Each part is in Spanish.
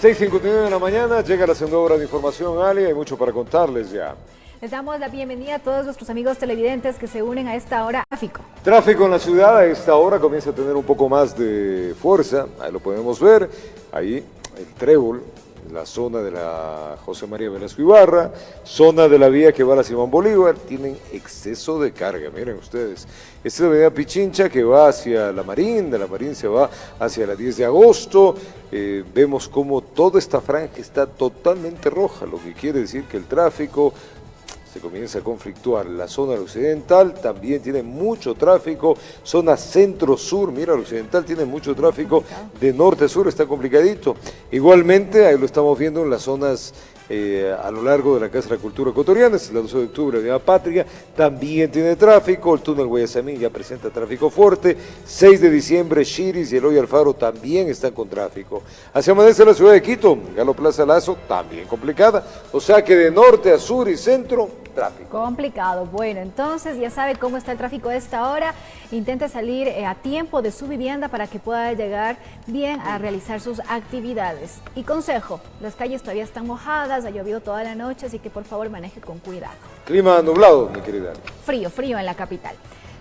6:59 de la mañana, llega la segunda hora de información, Ali, hay mucho para contarles ya. Les damos la bienvenida a todos nuestros amigos televidentes que se unen a esta hora. Tráfico en la ciudad a esta hora comienza a tener un poco más de fuerza, ahí lo podemos ver, ahí el Trébol, la zona de la José María Velasco Ibarra, zona de la vía que va a la Simón Bolívar, tienen exceso de carga, miren ustedes. Esta es la avenida Pichincha que va hacia la Marín, de la Marín se va hacia la 10 de agosto, vemos como toda esta franja está totalmente roja, lo que quiere decir que el tráfico se comienza a conflictuar. La zona occidental también tiene mucho tráfico, zona centro-sur, mira, el occidental tiene mucho tráfico, de norte a sur está complicadito. Igualmente, ahí lo estamos viendo en las zonas a lo largo de la Casa de la Cultura Ecuatoriana, es la 12 de octubre, Avenida Patria, también tiene tráfico, el túnel Guayasamín ya presenta tráfico fuerte, 6 de diciembre, Chiris y Eloy Alfaro también están con tráfico. Hacia amanece la ciudad de Quito, Galo Plaza Lazo, también complicada, o sea que de norte a sur y centro, tráfico. Complicado. Bueno, entonces ya sabe cómo está el tráfico a esta hora. Intente salir a tiempo de su vivienda para que pueda llegar bien a realizar sus actividades. Y consejo, las calles todavía están mojadas, ha llovido toda la noche, así que por favor maneje con cuidado. Clima nublado, mi querida. Frío en la capital.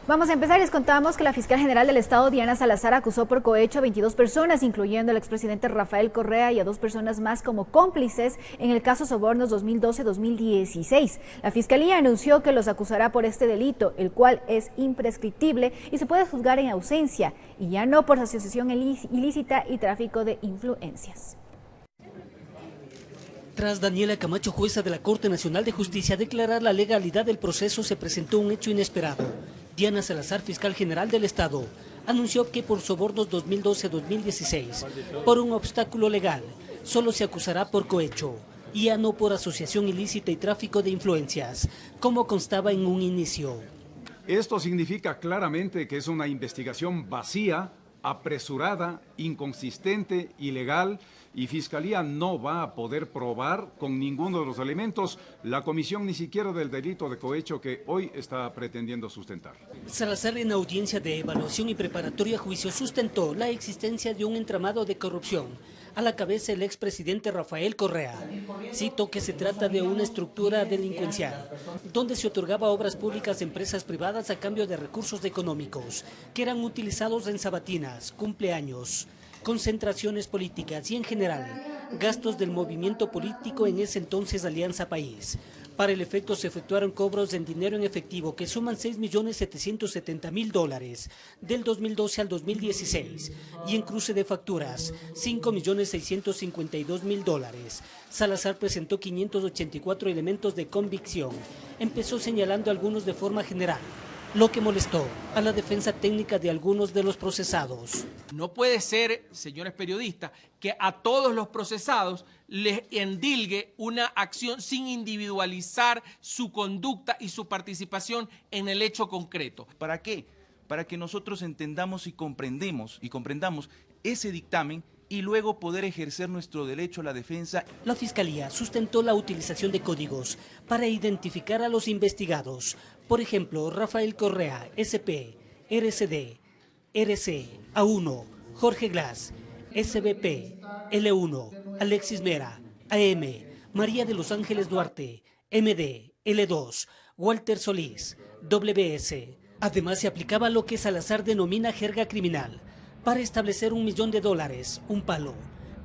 Vamos a empezar. Les contamos que la fiscal general del Estado, Diana Salazar, acusó por cohecho a 22 personas, incluyendo al expresidente Rafael Correa y a 2 personas más como cómplices en el caso Sobornos 2012-2016. La fiscalía anunció que los acusará por este delito, el cual es imprescriptible y se puede juzgar en ausencia, y ya no por asociación ilícita y tráfico de influencias. Tras Daniela Camacho, jueza de la Corte Nacional de Justicia, declarar la legalidad del proceso, se presentó un hecho inesperado. Diana Salazar, fiscal general del Estado, anunció que por sobornos 2012-2016, por un obstáculo legal, solo se acusará por cohecho, y ya no por asociación ilícita y tráfico de influencias, como constaba en un inicio. Esto significa claramente que es una investigación vacía, apresurada, inconsistente, ilegal, y Fiscalía no va a poder probar con ninguno de los elementos la comisión ni siquiera del delito de cohecho que hoy está pretendiendo sustentar. Salazar, en audiencia de evaluación y preparatoria a juicio, sustentó la existencia de un entramado de corrupción a la cabeza del expresidente Rafael Correa. Cito que se trata de una estructura delincuencial donde se otorgaba obras públicas a empresas privadas a cambio de recursos económicos que eran utilizados en sabatinas, cumpleaños, concentraciones políticas y en general gastos del movimiento político, en ese entonces Alianza País. Para el efecto se efectuaron cobros en dinero en efectivo que suman $6.770.000 del 2012 al 2016 y en cruce de facturas $5.652.000. Salazar presentó 584 elementos de convicción. Empezó señalando algunos de forma general, lo que molestó a la defensa técnica de algunos de los procesados. No puede ser, señores periodistas, que a todos los procesados les endilgue una acción sin individualizar su conducta y su participación en el hecho concreto. ¿Para qué? Para que nosotros entendamos y comprendamos ese dictamen y luego poder ejercer nuestro derecho a la defensa. La Fiscalía sustentó la utilización de códigos para identificar a los investigados. Por ejemplo, Rafael Correa, SP, RCD, RC, A1, Jorge Glass, SBP, L1, Alexis Mera, AM, María de los Ángeles Duarte, MD, L2, Walter Solís, WS. Además, se aplicaba lo que Salazar denomina jerga criminal, para establecer $1 millón, un palo,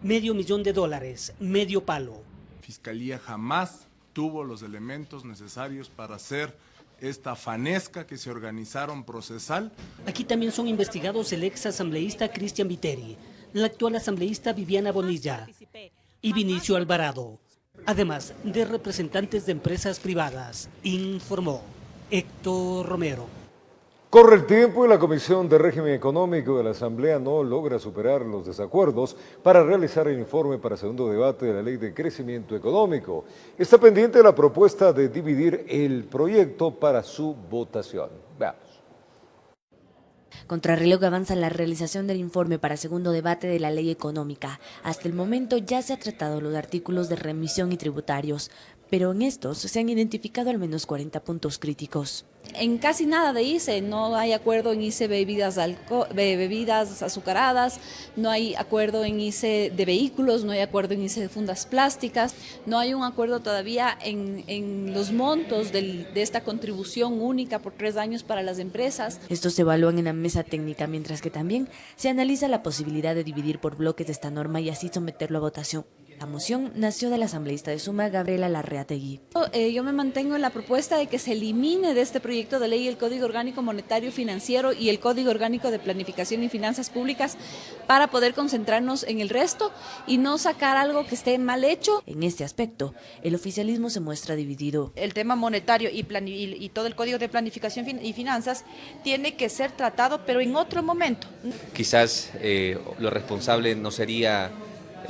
$500,000, medio palo. Fiscalía jamás tuvo los elementos necesarios para hacer esta fanesca que se organizaron procesal. Aquí también son investigados el ex asambleísta Cristian Viteri, la actual asambleísta Viviana Bonilla y Vinicio Alvarado, además de representantes de empresas privadas, informó Héctor Romero. Corre el tiempo y la Comisión de Régimen Económico de la Asamblea no logra superar los desacuerdos para realizar el informe para segundo debate de la Ley de Crecimiento Económico. Está pendiente la propuesta de dividir el proyecto para su votación. Veamos. Contrarreloj avanza en la realización del informe para segundo debate de la ley económica. Hasta el momento ya se ha tratado los artículos de remisión y tributarios, pero en estos se han identificado al menos 40 puntos críticos. En casi nada de ICE, no hay acuerdo en ICE bebidas azucaradas, no hay acuerdo en ICE de vehículos, no hay acuerdo en ICE de fundas plásticas, no hay un acuerdo todavía en los montos de esta contribución única por 3 años para las empresas. Estos se evalúan en la mesa técnica, mientras que también se analiza la posibilidad de dividir por bloques esta norma y así someterlo a votación. La moción nació de la asambleísta de Suma, Gabriela Larreategui. Yo me mantengo en la propuesta de que se elimine de este proyecto de ley el Código Orgánico Monetario Financiero y el Código Orgánico de Planificación y Finanzas Públicas para poder concentrarnos en el resto y no sacar algo que esté mal hecho. En este aspecto, el oficialismo se muestra dividido. El tema monetario y todo el Código de Planificación y Finanzas tiene que ser tratado, pero en otro momento. Quizás lo responsable no sería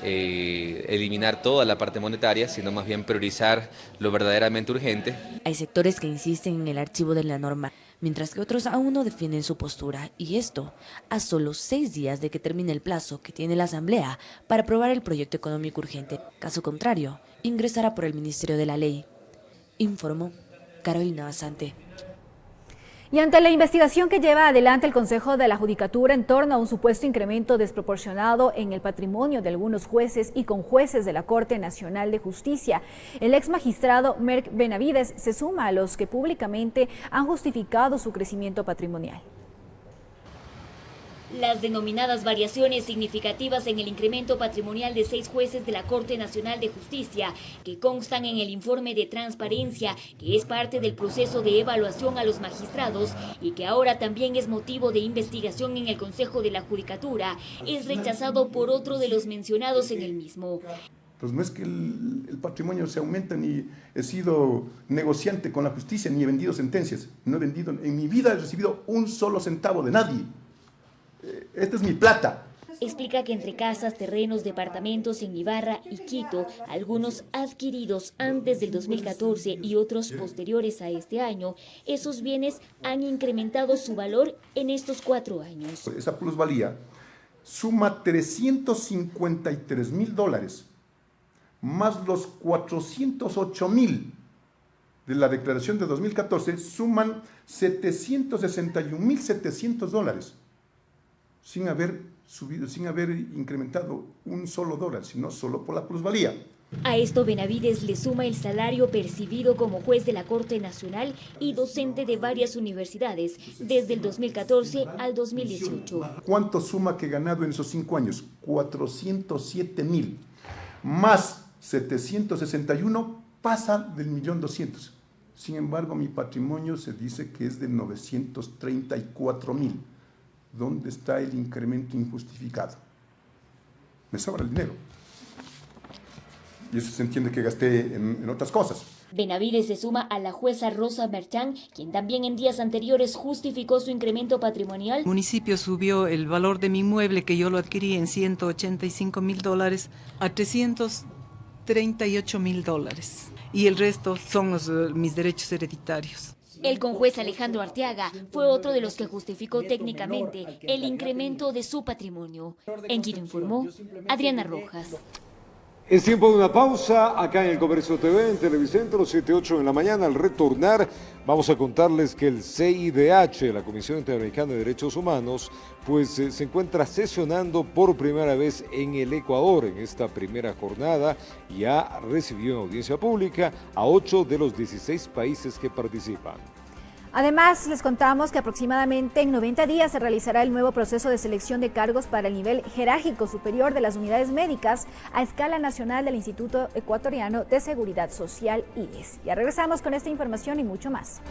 eliminar toda la parte monetaria, sino más bien priorizar lo verdaderamente urgente. Hay sectores que insisten en el archivo de la norma, mientras que otros aún no defienden su postura, y esto a solo 6 días de que termine el plazo que tiene la Asamblea para aprobar el proyecto económico urgente. Caso contrario, ingresará por el Ministerio de la Ley, informó Carolina Basante. Y ante la investigación que lleva adelante el Consejo de la Judicatura en torno a un supuesto incremento desproporcionado en el patrimonio de algunos jueces y conjueces de la Corte Nacional de Justicia, el ex magistrado Merck Benavides se suma a los que públicamente han justificado su crecimiento patrimonial. Las denominadas variaciones significativas en el incremento patrimonial de 6 jueces de la Corte Nacional de Justicia, que constan en el informe de transparencia, que es parte del proceso de evaluación a los magistrados y que ahora también es motivo de investigación en el Consejo de la Judicatura, es rechazado por otro de los mencionados en el mismo. Pues no es que el patrimonio se aumenta, ni he sido negociante con la justicia, ni he vendido sentencias. No he vendido, en mi vida he recibido un solo centavo de nadie. Esta es mi plata. Explica que entre casas, terrenos, departamentos en Ibarra y Quito, algunos adquiridos antes del 2014 y otros posteriores a este año, esos bienes han incrementado su valor en estos 4 años. Esa plusvalía suma $353,000, más los 408,000 de la declaración de 2014, suman $761,700. Sin haber subido, sin haber incrementado un solo dólar, sino solo por la plusvalía. A esto Benavides le suma el salario percibido como juez de la Corte Nacional y docente de varias universidades desde el 2014 al 2018. ¿Cuánto suma que he ganado en esos 5 años? 407,000 más 761 pasa del 1.200.000. Sin embargo, mi patrimonio se dice que es de 934,000. ¿Dónde está el incremento injustificado? Me sobra el dinero. Y eso se entiende que gasté en otras cosas. Benavides se suma a la jueza Rosa Merchán, quien también en días anteriores justificó su incremento patrimonial. El municipio subió el valor de mi inmueble, que yo lo adquirí en $185,000, a $338,000. Y el resto son mis derechos hereditarios. El conjuez Alejandro Arteaga fue otro de los que justificó técnicamente el incremento de su patrimonio. En Quito informó Adriana Rojas. Es tiempo de una pausa acá en el Comercio TV, en Televicentro, 7-8 en la mañana. Al retornar, vamos a contarles que el CIDH, la Comisión Interamericana de Derechos Humanos, pues se encuentra sesionando por primera vez en el Ecuador en esta primera jornada y ha recibido en audiencia pública a 8 de los 16 países que participan. Además, les contamos que aproximadamente en 90 días se realizará el nuevo proceso de selección de cargos para el nivel jerárquico superior de las unidades médicas a escala nacional del Instituto Ecuatoriano de Seguridad Social, IES. Ya regresamos con esta información y mucho más.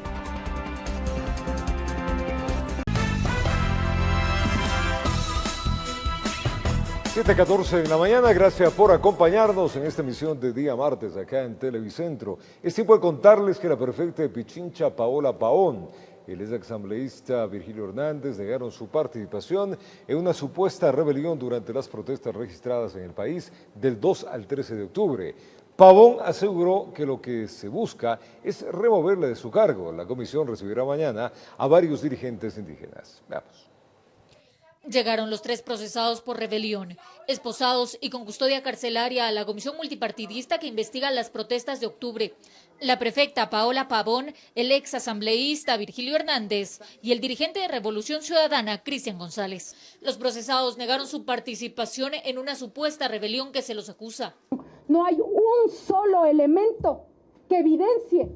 7:14 en la mañana, gracias por acompañarnos en esta emisión de día martes acá en Televicentro. Es tiempo de contarles que la prefecta de Pichincha, Paola Paón, el exasambleísta Virgilio Hernández negaron su participación en una supuesta rebelión durante las protestas registradas en el país del 2 al 13 de octubre. Pavón aseguró que lo que se busca es removerle de su cargo. La comisión recibirá mañana a varios dirigentes indígenas. Veamos. Llegaron los 3 procesados por rebelión, esposados y con custodia carcelaria a la comisión multipartidista que investiga las protestas de octubre. La prefecta Paola Pavón, el ex asambleísta Virgilio Hernández y el dirigente de Revolución Ciudadana, Cristian González. Los procesados negaron su participación en una supuesta rebelión que se los acusa. No hay un solo elemento que evidencie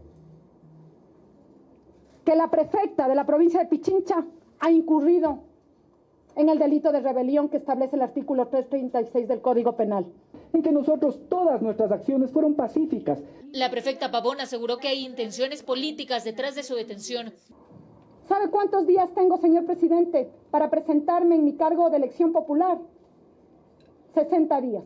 que la prefecta de la provincia de Pichincha ha incurrido en el delito de rebelión que establece el artículo 336 del Código Penal. En que nosotros, todas nuestras acciones fueron pacíficas. La prefecta Pavón aseguró que hay intenciones políticas detrás de su detención. ¿Sabe cuántos días tengo, señor presidente, para presentarme en mi cargo de elección popular? 60 días.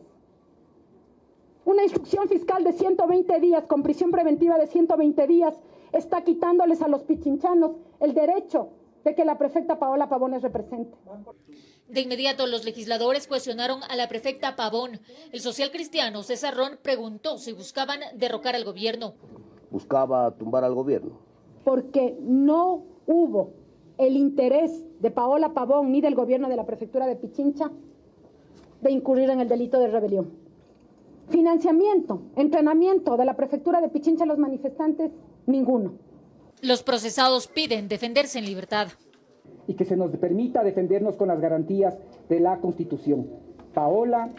Una instrucción fiscal de 120 días con prisión preventiva de 120 días está quitándoles a los pichinchanos el derecho de que la prefecta Paola Pavón les represente. De inmediato, los legisladores cuestionaron a la prefecta Pavón. El social cristiano César Ron preguntó si buscaban derrocar al gobierno. Buscaba tumbar al gobierno. Porque no hubo el interés de Paola Pavón ni del gobierno de la prefectura de Pichincha de incurrir en el delito de rebelión. Financiamiento, entrenamiento de la prefectura de Pichincha a los manifestantes, ninguno. Los procesados piden defenderse en libertad. Y que se nos permita defendernos con las garantías de la Constitución. Paola,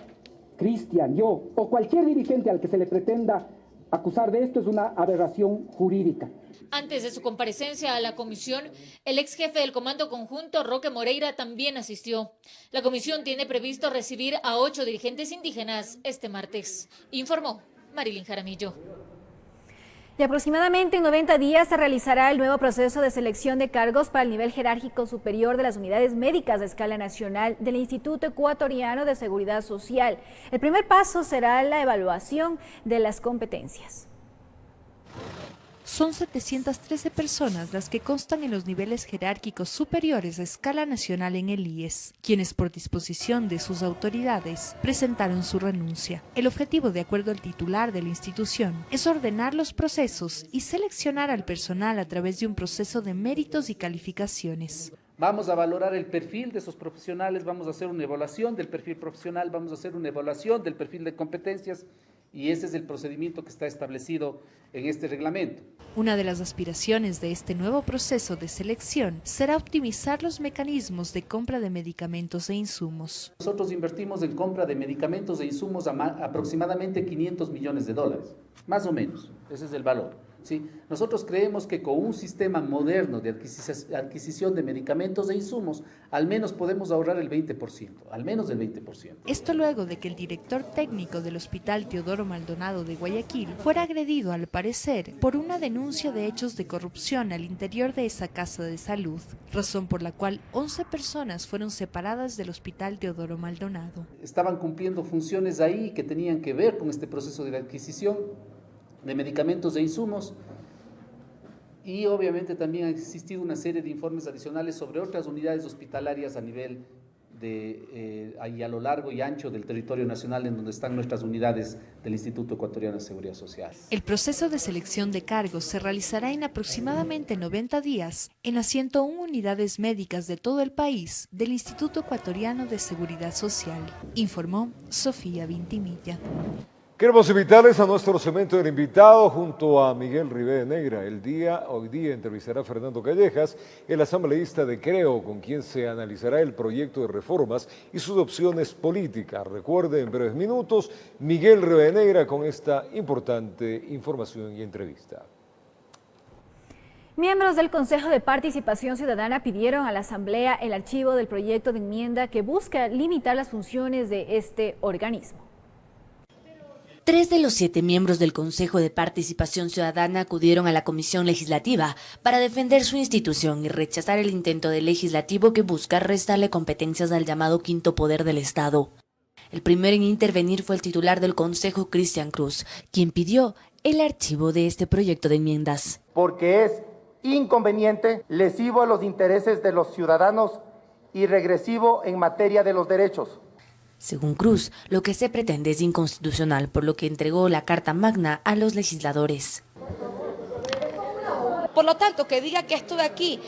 Cristian, yo o cualquier dirigente al que se le pretenda acusar de esto es una aberración jurídica. Antes de su comparecencia a la comisión, el ex jefe del Comando Conjunto, Roque Moreira, también asistió. La comisión tiene previsto recibir a 8 dirigentes indígenas este martes, informó Marilyn Jaramillo. Y aproximadamente en 90 días se realizará el nuevo proceso de selección de cargos para el nivel jerárquico superior de las unidades médicas de escala nacional del Instituto Ecuatoriano de Seguridad Social. El primer paso será la evaluación de las competencias. Son 713 personas las que constan en los niveles jerárquicos superiores a escala nacional en el IES, quienes por disposición de sus autoridades presentaron su renuncia. El objetivo, de acuerdo al titular de la institución, es ordenar los procesos y seleccionar al personal a través de un proceso de méritos y calificaciones. Vamos a valorar el perfil de esos profesionales, vamos a hacer una evaluación del perfil profesional, vamos a hacer una evaluación del perfil de competencias y ese es el procedimiento que está establecido en este reglamento. Una de las aspiraciones de este nuevo proceso de selección será optimizar los mecanismos de compra de medicamentos e insumos. Nosotros invertimos en compra de medicamentos e insumos aproximadamente $500 millones, más o menos, ese es el valor. ¿Sí? Nosotros creemos que con un sistema moderno de adquisición de medicamentos e insumos, al menos podemos ahorrar el 20%, al menos el 20%. Esto luego de que el director técnico del Hospital Teodoro Maldonado de Guayaquil fuera agredido, al parecer, por una denuncia de hechos de corrupción al interior de esa casa de salud, razón por la cual 11 personas fueron separadas del Hospital Teodoro Maldonado. Estaban cumpliendo funciones ahí que tenían que ver con este proceso de la adquisición de medicamentos e insumos y obviamente también ha existido una serie de informes adicionales sobre otras unidades hospitalarias a nivel de ahí a lo largo y ancho del territorio nacional en donde están nuestras unidades del Instituto Ecuatoriano de Seguridad Social. El proceso de selección de cargos se realizará en aproximadamente 90 días en las 101 unidades médicas de todo el país del Instituto Ecuatoriano de Seguridad Social, informó Sofía Vintimilla. Queremos invitarles a nuestro segmento del invitado junto a Miguel Rivadeneira. Hoy día entrevistará a Fernando Callejas, el asambleísta de Creo, con quien se analizará el proyecto de reformas y sus opciones políticas. Recuerde, en breves minutos, Miguel Rivadeneira con esta importante información y entrevista. Miembros del Consejo de Participación Ciudadana pidieron a la Asamblea el archivo del proyecto de enmienda que busca limitar las funciones de este organismo. 3 de los 7 miembros del Consejo de Participación Ciudadana acudieron a la Comisión Legislativa para defender su institución y rechazar el intento del legislativo que busca restarle competencias al llamado quinto poder del Estado. El primero en intervenir fue el titular del Consejo, Cristian Cruz, quien pidió el archivo de este proyecto de enmiendas. Porque es inconveniente, lesivo a los intereses de los ciudadanos y regresivo en materia de los derechos. Según Cruz, lo que se pretende es inconstitucional, por lo que entregó la Carta Magna a los legisladores. Por lo tanto, que diga que esto de aquí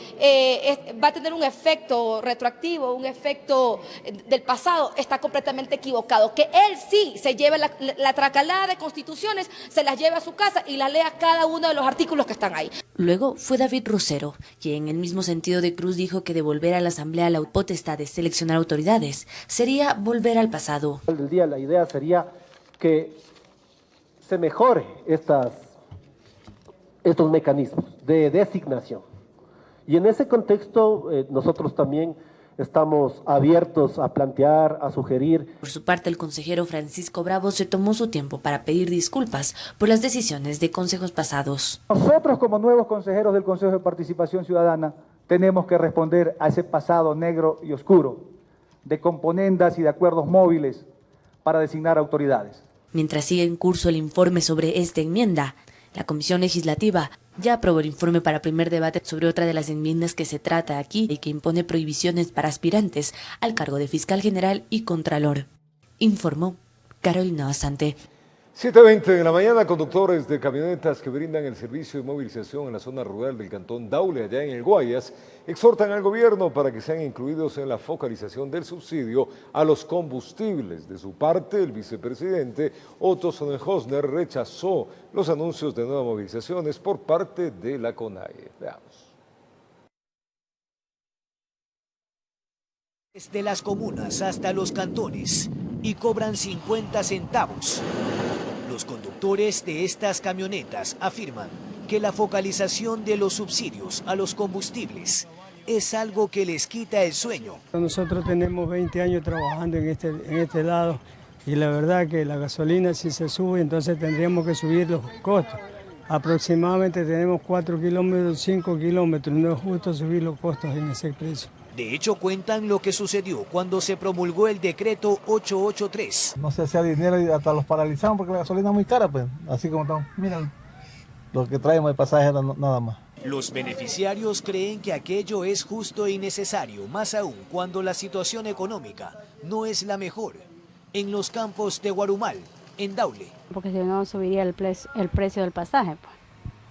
va a tener un efecto retroactivo, un efecto del pasado, está completamente equivocado. Que él sí se lleve la tracalada de constituciones, se las lleve a su casa y la lea cada uno de los artículos que están ahí. Luego fue David Rosero, quien en el mismo sentido de Cruz dijo que devolver a la Asamblea la potestad de seleccionar autoridades sería volver al pasado. Del día la idea sería que se mejore estos mecanismos de designación. Y en ese contexto nosotros también estamos abiertos a plantear, a sugerir. Por su parte, el consejero Francisco Bravo se tomó su tiempo para pedir disculpas por las decisiones de consejos pasados. Nosotros, como nuevos consejeros del Consejo de Participación Ciudadana, tenemos que responder a ese pasado negro y oscuro de componendas y de acuerdos móviles para designar autoridades. Mientras sigue en curso el informe sobre esta enmienda, la Comisión Legislativa ya aprobó el informe para primer debate sobre otra de las enmiendas que se trata aquí y que impone prohibiciones para aspirantes al cargo de fiscal general y contralor. Informó Carolina Basante. 7:20 de la mañana, conductores de camionetas que brindan el servicio de movilización en la zona rural del cantón Daule, allá en el Guayas, exhortan al gobierno para que sean incluidos en la focalización del subsidio a los combustibles. De su parte, el vicepresidente Otto Sonnenhosner rechazó los anuncios de nuevas movilizaciones por parte de la CONAIE. Veamos. Desde las comunas hasta los cantones y cobran 50 centavos. Los conductores de estas camionetas afirman que la focalización de los subsidios a los combustibles es algo que les quita el sueño. Nosotros tenemos 20 años trabajando en este lado y la verdad que la gasolina si se sube entonces tendríamos que subir los costos. Aproximadamente tenemos 4 kilómetros, 5 kilómetros, no es justo subir los costos en ese precio. De hecho, cuentan lo que sucedió cuando se promulgó el decreto 883. No se hacía dinero y hasta los paralizaron porque la gasolina es muy cara, pues, así como estamos. Mira, lo que traemos de pasaje era nada más. Los beneficiarios creen que aquello es justo y necesario, más aún cuando la situación económica no es la mejor. En los campos de Guarumal, en Daule. Porque si no subiría el precio del pasaje, pues.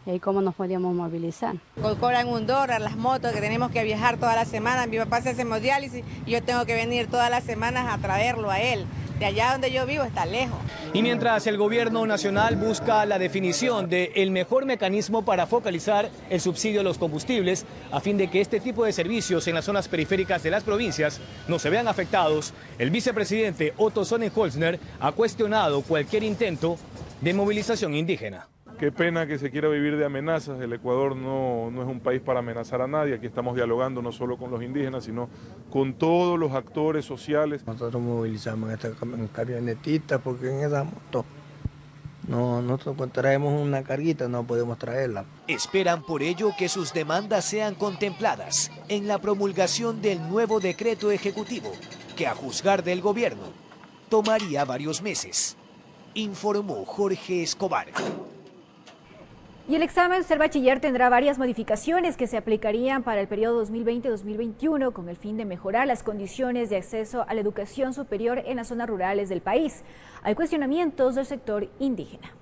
¿Y ahí cómo nos podíamos movilizar? Cobran $1 las motos que tenemos que viajar toda la semana. Mi papá se hace hemodiálisis y yo tengo que venir todas las semanas a traerlo a él. De allá donde yo vivo está lejos. Y mientras el gobierno nacional busca la definición del mejor mecanismo para focalizar el subsidio a los combustibles, a fin de que este tipo de servicios en las zonas periféricas de las provincias no se vean afectados, el vicepresidente Otto Sonnenhosner ha cuestionado cualquier intento de movilización indígena. Qué pena que se quiera vivir de amenazas. El Ecuador no es un país para amenazar a nadie. Aquí estamos dialogando no solo con los indígenas, sino con todos los actores sociales. Nosotros movilizamos en camionetita porque en esa moto nosotros cuando traemos una carguita no podemos traerla. Esperan por ello que sus demandas sean contempladas en la promulgación del nuevo decreto ejecutivo, que a juzgar del gobierno tomaría varios meses, informó Jorge Escobar. Y el examen Ser Bachiller tendrá varias modificaciones que se aplicarían para el periodo 2020-2021 con el fin de mejorar las condiciones de acceso a la educación superior en las zonas rurales del país. Hay cuestionamientos del sector indígena.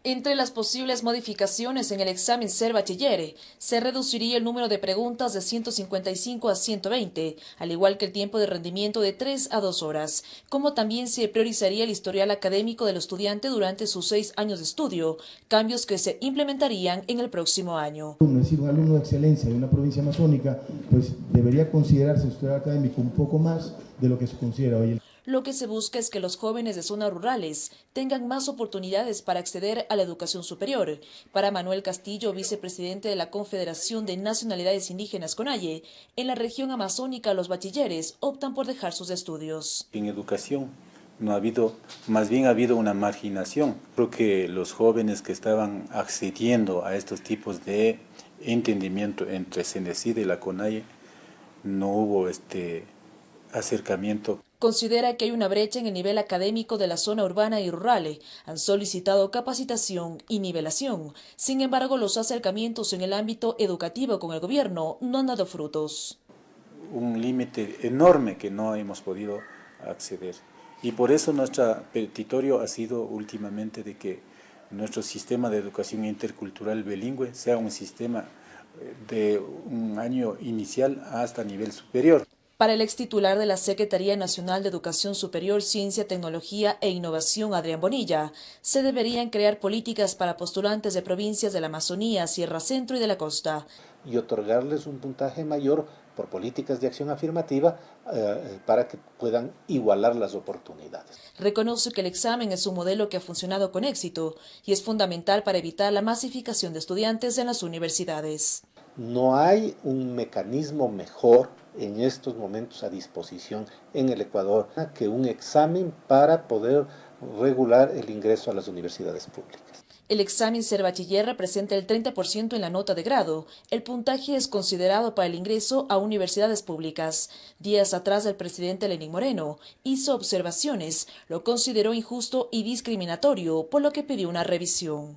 Entre las posibles modificaciones en el examen Ser Bachiller, se reduciría el número de preguntas de 155 a 120, al igual que el tiempo de rendimiento de 3 a 2 horas, como también se priorizaría el historial académico del estudiante durante sus 6 años de estudio, cambios que se implementarían en el próximo año. Es decir, un alumno de excelencia de una provincia amazónica, pues debería considerarse su historial académico un poco más de lo que se considera hoy. Lo que se busca es que los jóvenes de zonas rurales tengan más oportunidades para acceder a la educación superior. Para Manuel Castillo, vicepresidente de la Confederación de Nacionalidades Indígenas CONAIE, en la región amazónica los bachilleres optan por dejar sus estudios. En educación no ha habido, más bien ha habido una marginación. Creo que los jóvenes que estaban accediendo a estos tipos de entendimiento entre CENESID y la CONAIE, no hubo acercamiento. Considera que hay una brecha en el nivel académico de la zona urbana y rural. Han solicitado capacitación y nivelación. Sin embargo, los acercamientos en el ámbito educativo con el gobierno no han dado frutos. Un límite enorme que no hemos podido acceder. Y por eso nuestro petitorio ha sido últimamente de que nuestro sistema de educación intercultural bilingüe sea un sistema de un año inicial hasta nivel superior. Para el extitular de la Secretaría Nacional de Educación Superior, Ciencia, Tecnología e Innovación, Adrián Bonilla, se deberían crear políticas para postulantes de provincias de la Amazonía, Sierra Centro y de la costa. Y otorgarles un puntaje mayor por políticas de acción afirmativa para que puedan igualar las oportunidades. Reconoce que el examen es un modelo que ha funcionado con éxito y es fundamental para evitar la masificación de estudiantes en las universidades. No hay un mecanismo mejor en estos momentos a disposición en el Ecuador que un examen para poder regular el ingreso a las universidades públicas. El examen Ser Bachiller representa el 30% en la nota de grado. El puntaje es considerado para el ingreso a universidades públicas. Días atrás, el presidente Lenín Moreno hizo observaciones, lo consideró injusto y discriminatorio, por lo que pidió una revisión.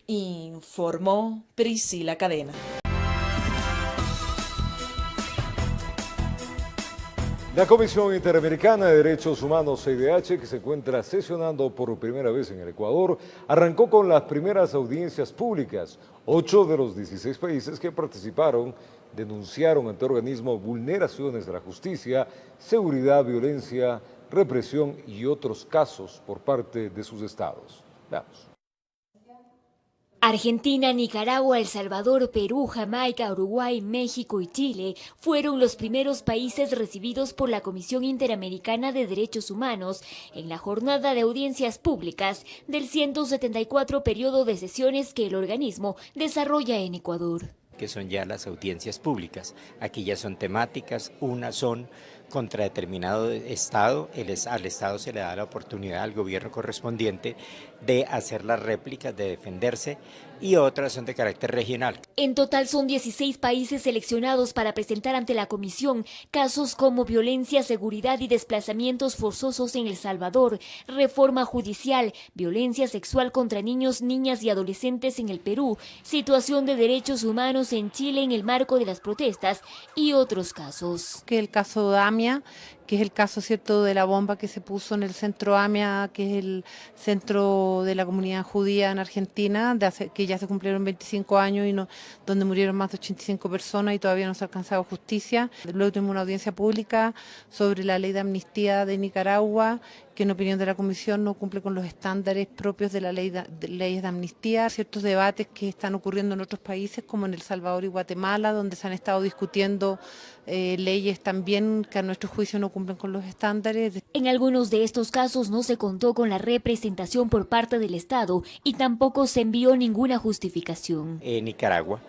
Informó Priscila Cadena. La Comisión Interamericana de Derechos Humanos, CIDH, que se encuentra sesionando por primera vez en el Ecuador, arrancó con las primeras audiencias públicas. 8 de los 16 países que participaron denunciaron ante el organismo vulneraciones de la justicia, seguridad, violencia, represión y otros casos por parte de sus estados. Veamos. Argentina, Nicaragua, El Salvador, Perú, Jamaica, Uruguay, México y Chile fueron los primeros países recibidos por la Comisión Interamericana de Derechos Humanos en la jornada de audiencias públicas del 174 periodo de sesiones que el organismo desarrolla en Ecuador. Que son ya las audiencias públicas. Aquí ya son temáticas, unas son contra determinado Estado, al Estado se le da la oportunidad al gobierno correspondiente de hacer las réplicas, de defenderse, y otras son de carácter regional. En total son 16 países seleccionados para presentar ante la comisión casos como violencia, seguridad y desplazamientos forzosos en El Salvador, reforma judicial, violencia sexual contra niños, niñas y adolescentes en el Perú, situación de derechos humanos en Chile en el marco de las protestas y otros casos. Que el caso de AMIA, que es el caso, ¿cierto?, de la bomba que se puso en el centro AMIA, que es el centro de la comunidad judía en Argentina, que ya se cumplieron 25 años y donde murieron más de 85 personas y todavía no se ha alcanzado justicia. Luego tuvimos una audiencia pública sobre la ley de amnistía de Nicaragua, que en opinión de la Comisión no cumple con los estándares propios de la ley de leyes de amnistía. Ciertos debates que están ocurriendo en otros países como en El Salvador y Guatemala, donde se han estado discutiendo leyes también que a nuestro juicio no cumplen con los estándares. En algunos de estos casos no se contó con la representación por parte del Estado y tampoco se envió ninguna justificación. Nicaragua,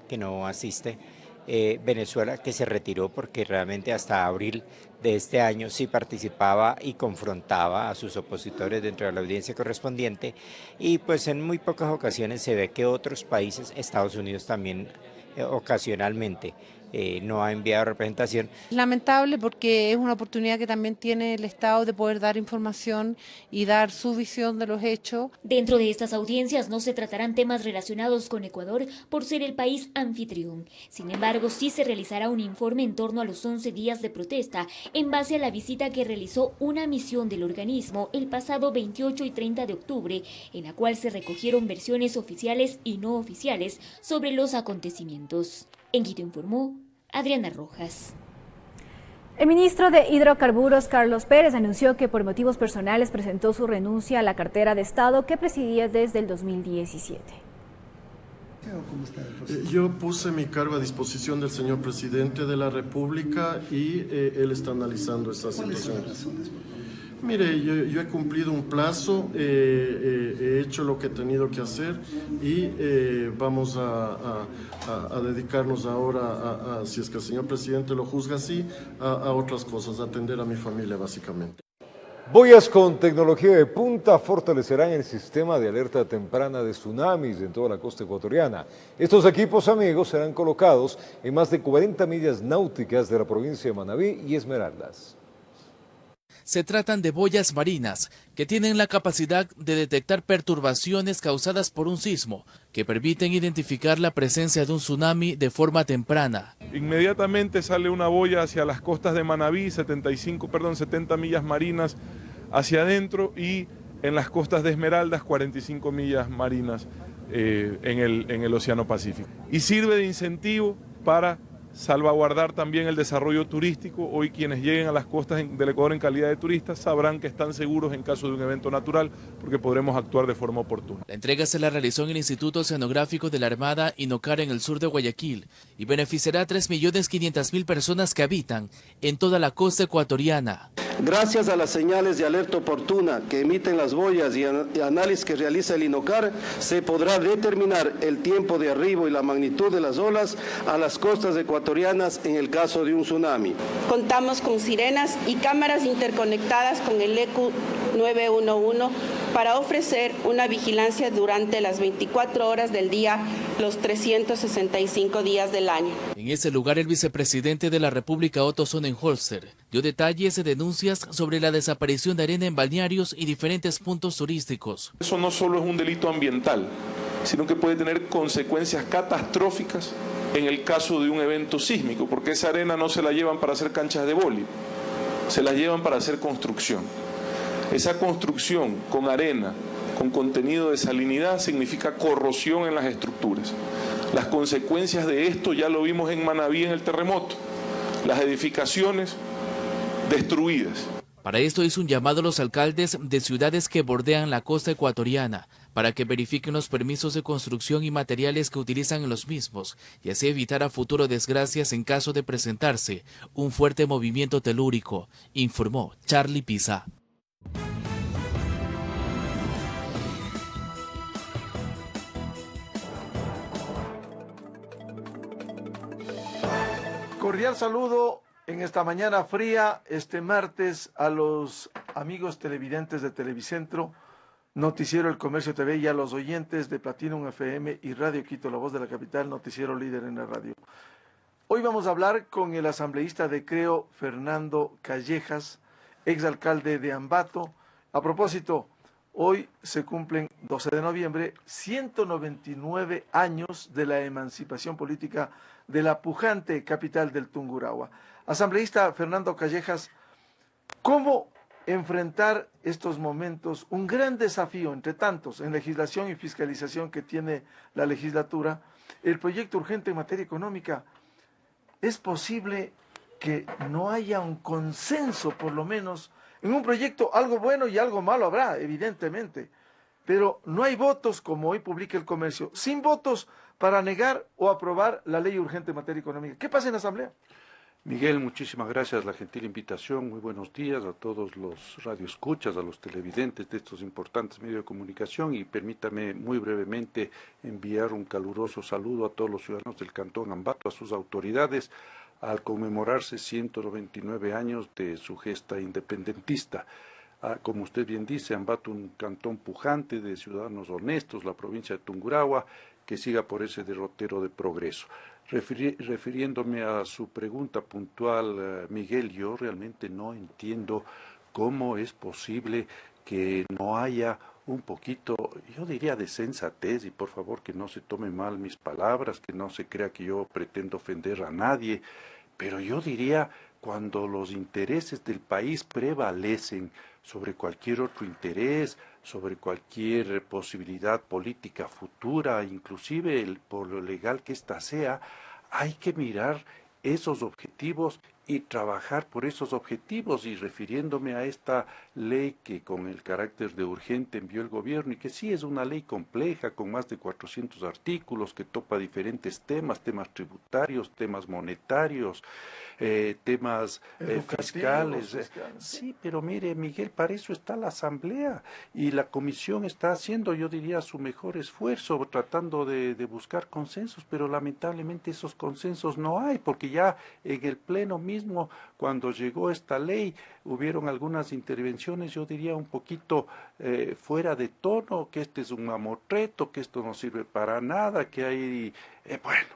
que no asiste. Venezuela, que se retiró porque realmente hasta abril de este año sí participaba y confrontaba a sus opositores dentro de la audiencia correspondiente, y pues en muy pocas ocasiones se ve que otros países, Estados Unidos también ocasionalmente, no ha enviado representación. Lamentable, porque es una oportunidad que también tiene el Estado de poder dar información y dar su visión de los hechos. Dentro de estas audiencias no se tratarán temas relacionados con Ecuador por ser el país anfitrión. Sin embargo, sí se realizará un informe en torno a los 11 días de protesta en base a la visita que realizó una misión del organismo el pasado 28 y 30 de octubre, en la cual se recogieron versiones oficiales y no oficiales sobre los acontecimientos. En Quito informó Adriana Rojas. El ministro de Hidrocarburos, Carlos Pérez, anunció que por motivos personales presentó su renuncia a la cartera de Estado que presidía desde el 2017. Yo puse mi cargo a disposición del señor presidente de la República y él está analizando esa situación. Mire, yo he cumplido un plazo, he hecho lo que he tenido que hacer y vamos a dedicarnos ahora, si es que el señor presidente lo juzga así, a otras cosas, a atender a mi familia básicamente. Boyas con tecnología de punta fortalecerán el sistema de alerta temprana de tsunamis en toda la costa ecuatoriana. Estos equipos, amigos, serán colocados en más de 40 millas náuticas de la provincia de Manabí y Esmeraldas. Se tratan de boyas marinas que tienen la capacidad de detectar perturbaciones causadas por un sismo, que permiten identificar la presencia de un tsunami de forma temprana. Inmediatamente sale una boya hacia las costas de Manabí, 70 millas marinas hacia adentro, y en las costas de Esmeraldas, 45 millas marinas en el Océano Pacífico. Y sirve de incentivo para salvaguardar también el desarrollo turístico. Hoy quienes lleguen a las costas del Ecuador en calidad de turistas sabrán que están seguros en caso de un evento natural porque podremos actuar de forma oportuna. La entrega se la realizó en el Instituto Oceanográfico de la Armada Inocar en el sur de Guayaquil y beneficiará a 3.500.000 personas que habitan en toda la costa ecuatoriana. Gracias a las señales de alerta oportuna que emiten las boyas y análisis que realiza el INOCAR, se podrá determinar el tiempo de arribo y la magnitud de las olas a las costas ecuatorianas en el caso de un tsunami. Contamos con sirenas y cámaras interconectadas con el ECU 911 para ofrecer una vigilancia durante las 24 horas del día, los 365 días del año. En ese lugar, el vicepresidente de la República, Otto Sonnenholster, dio detalles de denuncias sobre la desaparición de arena en balnearios y diferentes puntos turísticos. Eso no solo es un delito ambiental, sino que puede tener consecuencias catastróficas en el caso de un evento sísmico, porque esa arena no se la llevan para hacer canchas de vóley, se la llevan para hacer construcción. Esa construcción con arena, con contenido de salinidad, significa corrosión en las estructuras. Las consecuencias de esto ya lo vimos en Manabí en el terremoto. Las edificaciones destruidas. Para esto hizo un llamado a los alcaldes de ciudades que bordean la costa ecuatoriana para que verifiquen los permisos de construcción y materiales que utilizan en los mismos y así evitar a futuro desgracias en caso de presentarse un fuerte movimiento telúrico, informó Charlie Pisa. Cordial saludo en esta mañana fría, este martes, a los amigos televidentes de Televicentro, Noticiero El Comercio TV y a los oyentes de Platinum FM y Radio Quito, la voz de la capital, noticiero líder en la radio. Hoy vamos a hablar con el asambleísta de Creo, Fernando Callejas, exalcalde de Ambato. A propósito, hoy se cumplen, 12 de noviembre, 199 años de la emancipación política de la pujante capital del Tungurahua. Asambleísta Fernando Callejas, ¿cómo enfrentar estos momentos? Un gran desafío entre tantos en legislación y fiscalización que tiene la legislatura, el proyecto urgente en materia económica. ¿Es posible que no haya un consenso, por lo menos, en un proyecto? Algo bueno y algo malo habrá, evidentemente, pero no hay votos, como hoy publica El Comercio, sin votos para negar o aprobar la ley urgente en materia económica. ¿Qué pasa en la Asamblea? Miguel, muchísimas gracias, la gentil invitación. Muy buenos días a todos los radioescuchas, a los televidentes de estos importantes medios de comunicación, y permítame muy brevemente enviar un caluroso saludo a todos los ciudadanos del Cantón Ambato, a sus autoridades, al conmemorarse 199 años de su gesta independentista. Como usted bien dice, Ambato, un cantón pujante de ciudadanos honestos, la provincia de Tungurahua, que siga por ese derrotero de progreso. Refiriéndome a su pregunta puntual, Miguel, yo realmente no entiendo cómo es posible que no haya un poquito, yo diría, de sensatez, y por favor que no se tome mal mis palabras, que no se crea que yo pretendo ofender a nadie, pero yo diría, cuando los intereses del país prevalecen sobre cualquier otro interés, sobre cualquier posibilidad política futura, inclusive por lo legal que ésta sea, hay que mirar esos objetivos y trabajar por esos objetivos. Y refiriéndome a esta ley que con el carácter de urgente envió el gobierno, y que sí es una ley compleja, con más de 400 artículos, que topa diferentes temas tributarios, temas monetarios, temas fiscales. Sí, pero mire, Miguel, para eso está la Asamblea, y la Comisión está haciendo, yo diría, su mejor esfuerzo, tratando de buscar consensos, pero lamentablemente esos consensos no hay, porque ya en el Pleno mismo, cuando llegó esta ley, hubieron algunas intervenciones, yo diría, un poquito fuera de tono, que este es un mamotreto, que esto no sirve para nada, que hay... bueno,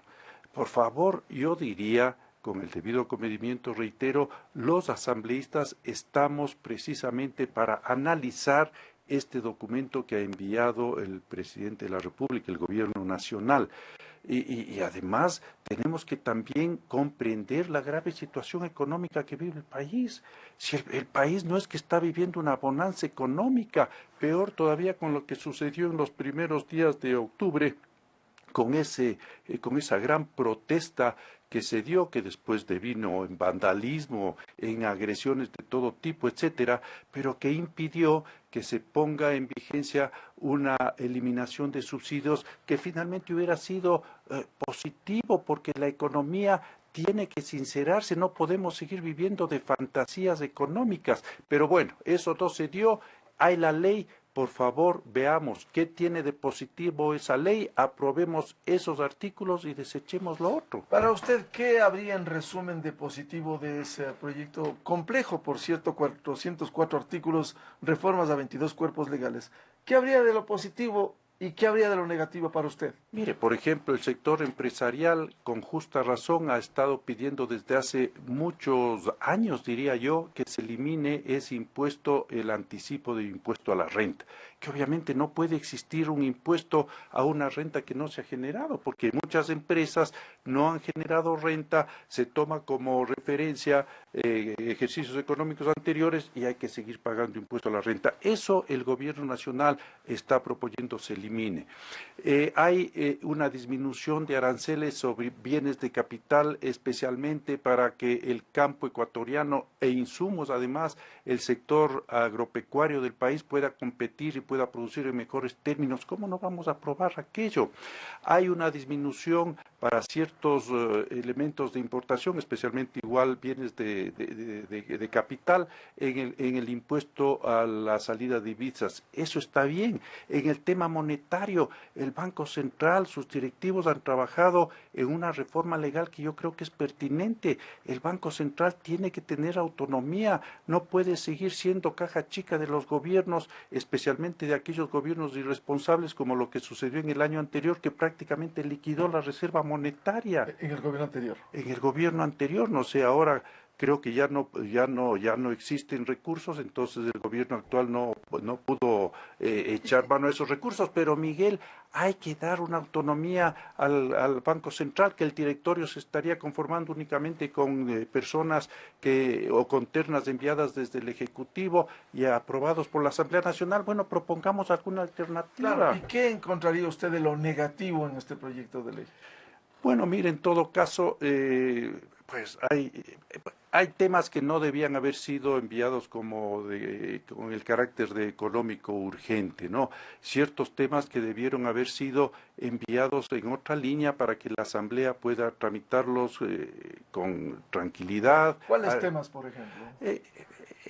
por favor, yo diría, con el debido comedimiento, reitero, los asambleístas estamos precisamente para analizar este documento que ha enviado el presidente de la República, el gobierno nacional. Y además tenemos que también comprender la grave situación económica que vive el país. Si el país no es que está viviendo una bonanza económica, peor todavía con lo que sucedió en los primeros días de octubre, con esa gran protesta que se dio, que después devino en vandalismo, en agresiones de todo tipo, etcétera, pero que impidió que se ponga en vigencia una eliminación de subsidios que finalmente hubiera sido positivo, porque la economía tiene que sincerarse, no podemos seguir viviendo de fantasías económicas. Pero bueno, eso no se dio, hay la ley. Por favor, veamos qué tiene de positivo esa ley, aprobemos esos artículos y desechemos lo otro. Para usted, ¿qué habría en resumen de positivo de ese proyecto complejo, por cierto, 404 artículos, reformas a 22 cuerpos legales? ¿Qué habría de lo positivo y qué habría de lo negativo para usted? Mire, por ejemplo, el sector empresarial, con justa razón, ha estado pidiendo desde hace muchos años, diría yo, que se elimine ese impuesto, el anticipo de impuesto a la renta, que obviamente no puede existir un impuesto a una renta que no se ha generado, porque muchas empresas no han generado renta, se toma como referencia ejercicios económicos anteriores y hay que seguir pagando impuesto a la renta. Eso el gobierno nacional está proponiendo se elimine. Hay una disminución de aranceles sobre bienes de capital, especialmente para que el campo ecuatoriano e insumos, además, el sector agropecuario del país pueda competir y pueda producir en mejores términos. ¿Cómo no vamos a aprobar aquello? Hay una disminución para ciertos elementos de importación, especialmente igual bienes de capital, en el impuesto a la salida de divisas. Eso está bien. En el tema monetario, el Banco Central, sus directivos han trabajado en una reforma legal que yo creo que es pertinente. El Banco Central tiene que tener autonomía, no puede seguir siendo caja chica de los gobiernos, especialmente de aquellos gobiernos irresponsables como lo que sucedió en el año anterior, que prácticamente liquidó la reserva monetaria. ¿En el gobierno anterior? En el gobierno anterior, no sé, ahora creo que ya no existen recursos, entonces el gobierno actual no pudo echar mano a esos recursos, pero Miguel, hay que dar una autonomía al Banco Central, que el directorio se estaría conformando únicamente con personas o con ternas enviadas desde el Ejecutivo y aprobados por la Asamblea Nacional. Bueno, propongamos alguna alternativa. Claro, ¿y qué encontraría usted de lo negativo en este proyecto de ley? Bueno, mire, en todo caso, pues hay temas que no debían haber sido enviados con el carácter de económico urgente, ¿no? Ciertos temas que debieron haber sido enviados en otra línea para que la Asamblea pueda tramitarlos con tranquilidad. ¿Cuáles temas, por ejemplo?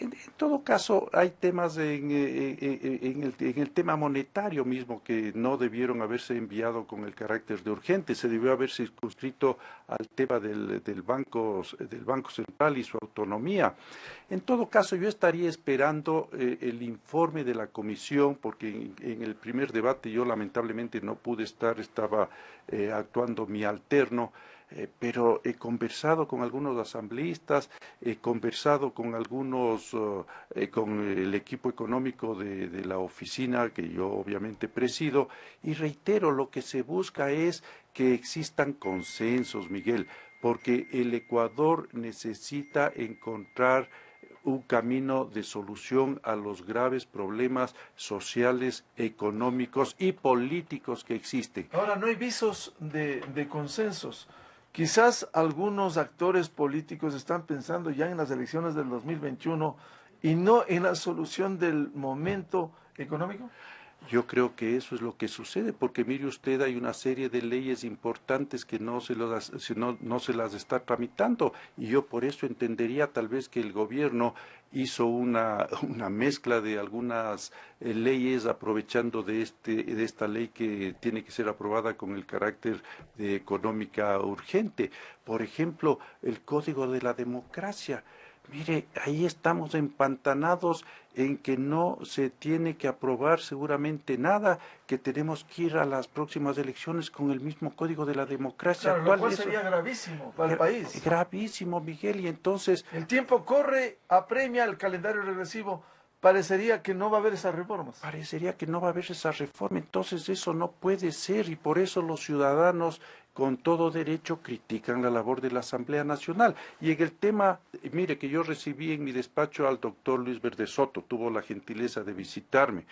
En todo caso, hay temas en el tema monetario mismo que no debieron haberse enviado con el carácter de urgente. Se debió haber circunscrito al tema del Banco Central y su autonomía. En todo caso, yo estaría esperando el informe de la comisión, porque en el primer debate yo lamentablemente no pude estar, estaba actuando mi alterno. Pero he conversado con algunos asambleístas, he conversado con algunos, con el equipo económico de la oficina que yo obviamente presido, y reitero, lo que se busca es que existan consensos, Miguel, porque el Ecuador necesita encontrar un camino de solución a los graves problemas sociales, económicos y políticos que existen. Ahora, no hay visos de consensos. Quizás algunos actores políticos están pensando ya en las elecciones del 2021 y no en la solución del momento económico. Yo creo que eso es lo que sucede, porque mire usted, hay una serie de leyes importantes que no se las está tramitando, y yo por eso entendería tal vez que el gobierno hizo una mezcla de algunas leyes aprovechando de esta ley que tiene que ser aprobada con el carácter de económica urgente. Por ejemplo, el Código de la Democracia. Mire, ahí estamos empantanados en que no se tiene que aprobar seguramente nada, que tenemos que ir a las próximas elecciones con el mismo Código de la Democracia. Claro, lo cual sería gravísimo para el país. Gravísimo, Miguel, y entonces... El tiempo corre, apremia el calendario regresivo. parecería que no va a haber esas reformas. Parecería que no va a haber esa reforma, entonces eso no puede ser y por eso los ciudadanos con todo derecho critican la labor de la Asamblea Nacional. Y en el tema, mire que yo recibí en mi despacho al doctor Luis Verde Soto, tuvo la gentileza de visitarme.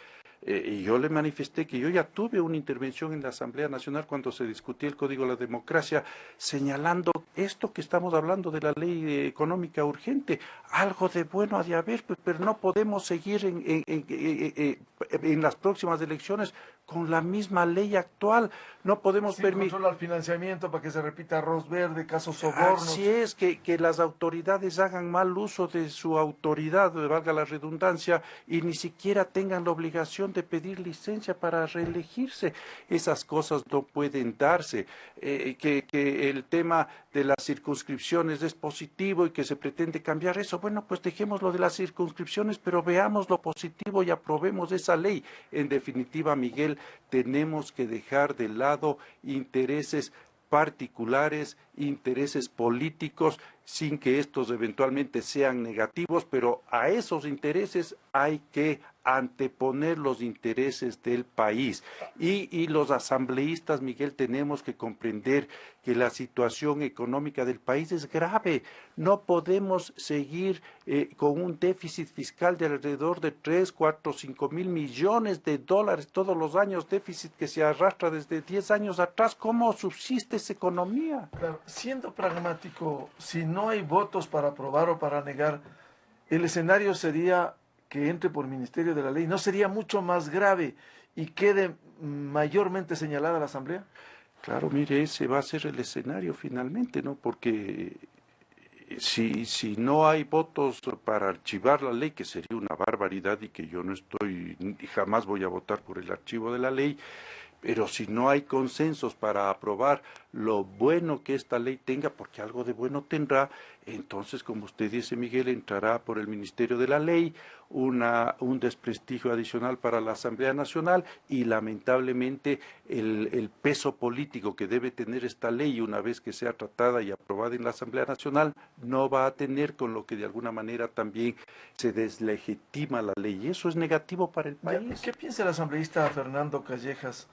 Y yo le manifesté que yo ya tuve una intervención en la Asamblea Nacional cuando se discutía el Código de la Democracia, señalando esto que estamos hablando de la ley económica urgente. Algo de bueno ha de haber, pues, pero no podemos seguir en las próximas elecciones con la misma ley actual. No podemos permitir... control al financiamiento para que se repita arroz verde, casos sobornos. Así es, que las autoridades hagan mal uso de su autoridad, valga la redundancia, y ni siquiera tengan la obligación de pedir licencia para reelegirse. Esas cosas no pueden darse. Que el tema de las circunscripciones es positivo y que se pretende cambiar eso. Bueno, pues dejémoslo de las circunscripciones, pero veamos lo positivo y aprobemos esa ley. En definitiva, Miguel, tenemos que dejar de lado intereses particulares, intereses políticos, sin que estos eventualmente sean negativos, pero a esos intereses hay que anteponer los intereses del país. Y los asambleístas, Miguel, tenemos que comprender que la situación económica del país es grave. No podemos seguir con un déficit fiscal de alrededor de 3, 4, 5 mil millones de dólares todos los años, déficit que se arrastra desde 10 años atrás. ¿Cómo subsiste esa economía? Claro, siendo pragmático, si no hay votos para aprobar o para negar, el escenario sería que entre por Ministerio de la Ley. ¿No sería mucho más grave y quede mayormente señalada la Asamblea? Claro, mire, ese va a ser el escenario finalmente, ¿no? Porque si no hay votos para archivar la ley, que sería una barbaridad y que yo no estoy, y jamás voy a votar por el archivo de la ley, pero si no hay consensos para aprobar lo bueno que esta ley tenga, porque algo de bueno tendrá, entonces, como usted dice, Miguel, entrará por el Ministerio de la Ley un desprestigio adicional para la Asamblea Nacional y lamentablemente el peso político que debe tener esta ley una vez que sea tratada y aprobada en la Asamblea Nacional no va a tener, con lo que de alguna manera también se deslegitima la ley y eso es negativo para el país. ¿Qué piensa el asambleísta Fernando Callejas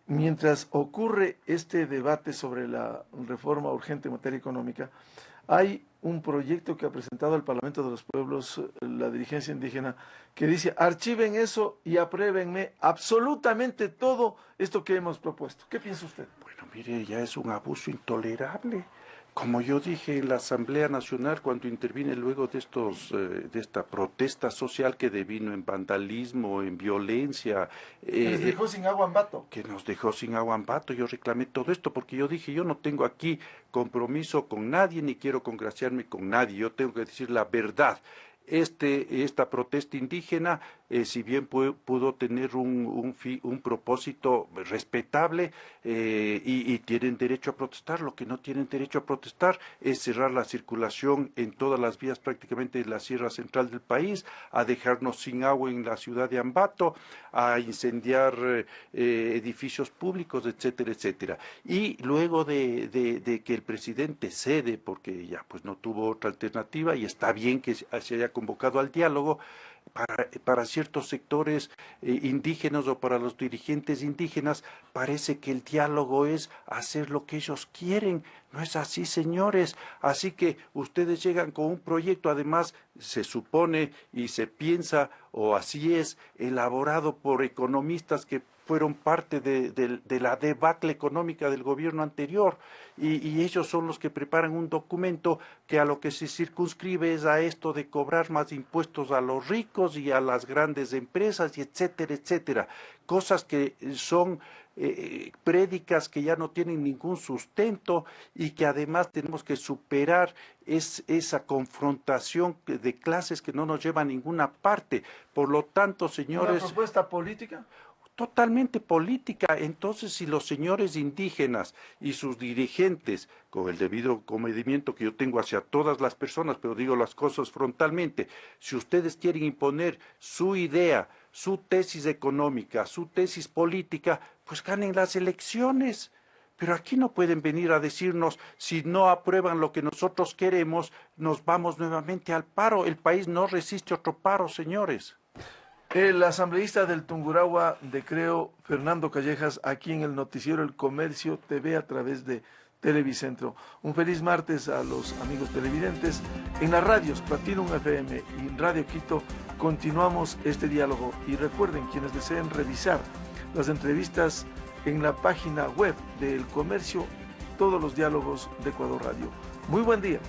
mientras ocurre este debate sobre la reforma urgente en materia económica? Hay un proyecto que ha presentado el Parlamento de los Pueblos, la dirigencia indígena, que dice, archiven eso y apruébenme absolutamente todo esto que hemos propuesto. ¿Qué piensa usted? Bueno, mire, ya es un abuso intolerable. Como yo dije en la Asamblea Nacional cuando intervine luego de esta protesta social que devino en vandalismo, en violencia. Que nos dejó sin agua en Ambato. Que nos dejó sin agua en Ambato. Yo reclamé todo esto porque yo dije, yo no tengo aquí compromiso con nadie ni quiero congraciarme con nadie. Yo tengo que decir la verdad. Esta protesta indígena, si bien pudo tener un propósito respetable y tienen derecho a protestar, lo que no tienen derecho a protestar es cerrar la circulación en todas las vías prácticamente de la Sierra Central del país, a dejarnos sin agua en la ciudad de Ambato, a incendiar edificios públicos, etcétera, etcétera. Y luego de que el presidente cede, porque ya pues no tuvo otra alternativa y está bien que se haya convocado al diálogo, para ciertos sectores indígenas o para los dirigentes indígenas parece que el diálogo es hacer lo que ellos quieren. No es así, señores. Así que ustedes llegan con un proyecto, además se supone y se piensa, o así es, elaborado por economistas que fueron parte de la debacle económica del gobierno anterior y ellos son los que preparan un documento que a lo que se circunscribe es a esto de cobrar más impuestos a los ricos y a las grandes empresas y etcétera, etcétera. Cosas que son prédicas que ya no tienen ningún sustento y que además tenemos que superar esa confrontación de clases que no nos lleva a ninguna parte. Por lo tanto, señores... ¿Una propuesta política? Totalmente política. Entonces, si los señores indígenas y sus dirigentes, con el debido comedimiento que yo tengo hacia todas las personas, pero digo las cosas frontalmente, si ustedes quieren imponer su idea, su tesis económica, su tesis política, pues ganen las elecciones. Pero aquí no pueden venir a decirnos, si no aprueban lo que nosotros queremos, nos vamos nuevamente al paro. El país no resiste otro paro, señores. El asambleísta del Tungurahua de Creo, Fernando Callejas, aquí en el noticiero El Comercio TV a través de Televicentro. Un feliz martes a los amigos televidentes. En las radios Platinum FM y Radio Quito continuamos este diálogo. Y recuerden, quienes deseen revisar las entrevistas en la página web de El Comercio, todos los diálogos de Ecuador Radio. Muy buen día.